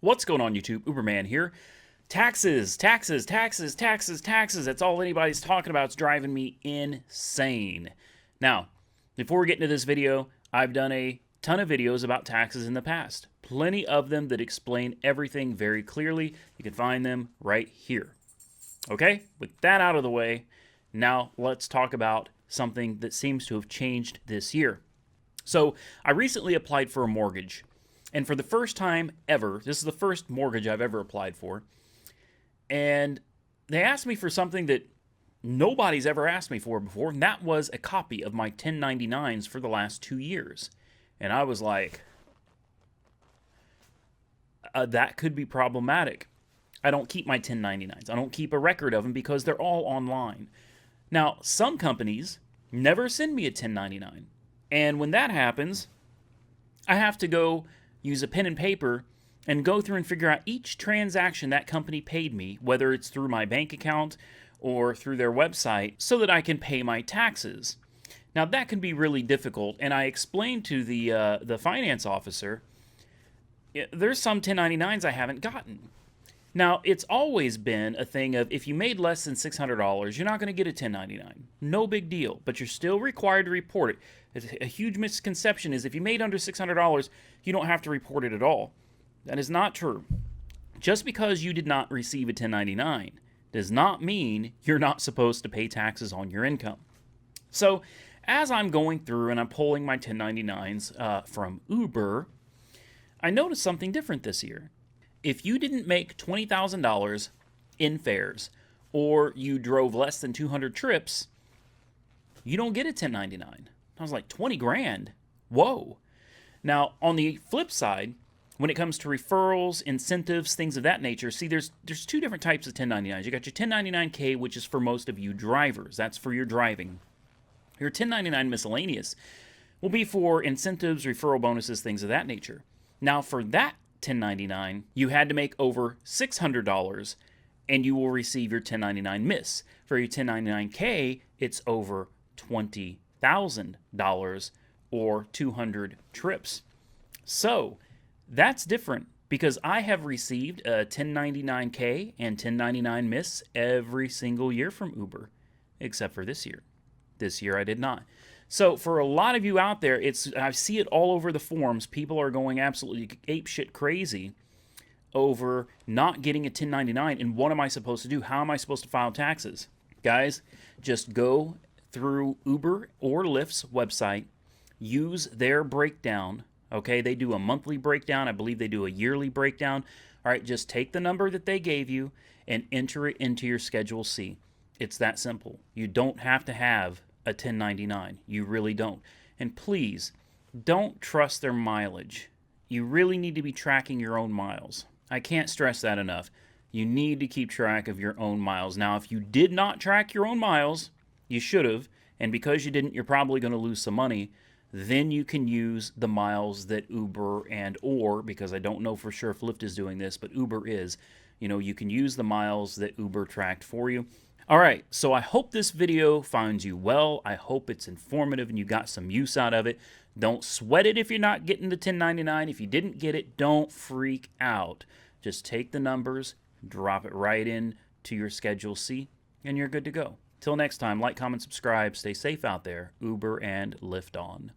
What's going on, YouTube? Uberman here. Taxes, taxes, taxes, taxes, taxes. That's all anybody's talking about. It's driving me insane. Now, before we get into this video, I've done a ton of videos about taxes in the past. Plenty of them that explain everything very clearly. You can find them right here. Okay, with that out of the way, now let's talk about something that seems to have changed this year. So, I recently applied for a mortgage. And for the first time ever, this is the first mortgage I've ever applied for, and they asked me for something that nobody's ever asked me for before, and that was a copy of my 1099s for the last 2 years. And I was like, that could be problematic. I don't keep my 1099s. I don't keep a record of them because they're all online. Now, some companies never send me a 1099. And when that happens, I have to go use a pen and paper and go through and figure out each transaction that company paid me, whether it's through my bank account or through their website, so that I can pay my taxes. Now, that can be really difficult, and I explained to the finance officer, there's some 1099s I haven't gotten. Now, it's always been a thing of if you made less than $600, you're not going to get a 1099. No big deal, but you're still required to report it. A huge misconception is if you made under $600, you don't have to report it at all. That is not true. Just because you did not receive a 1099 does not mean you're not supposed to pay taxes on your income. So, as I'm going through and I'm pulling my 1099s from Uber, I noticed something different this year. If you didn't make $20,000 in fares, or you drove less than 200 trips, you don't get a 1099. I was like, 20 grand? Whoa. Now, on the flip side, when it comes to referrals, incentives, things of that nature, see, there's two different types of 1099s. You got your 1099K, which is for most of you drivers. That's for your driving. Your 1099 miscellaneous will be for incentives, referral bonuses, things of that nature. Now, for that 1099, you had to make over $600 and you will receive your 1099 miss. For your 1099K, it's over $20,000 or 200 trips. So that's different because I have received a 1099K and 1099 miss every single year from Uber, except for this year. This year I did not. So for a lot of you out there, I see it all over the forums. People are going absolutely apeshit crazy over not getting a 1099. And what am I supposed to do? How am I supposed to file taxes? Guys, just go through Uber or Lyft's website, use their breakdown. Okay, they do a monthly breakdown. I believe they do a yearly breakdown. All right, just take the number that they gave you and enter it into your Schedule C. It's that simple. You don't have to have a 1099. You really don't. And please, don't trust their mileage. You really need to be tracking your own miles. I can't stress that enough. You need to keep track of your own miles. Now, if you did not track your own miles, you should have, and because you didn't, you're probably going to lose some money. Then you can use the miles that Uber or, because I don't know for sure if Lyft is doing this, but Uber is. You can use the miles that Uber tracked for you. All right, so I hope this video finds you well. I hope it's informative and you got some use out of it. Don't sweat it if you're not getting the 1099. If you didn't get it, don't freak out. Just take the numbers, drop it right in to your Schedule C, and you're good to go. Till next time, like, comment, subscribe. Stay safe out there. Uber and Lyft on.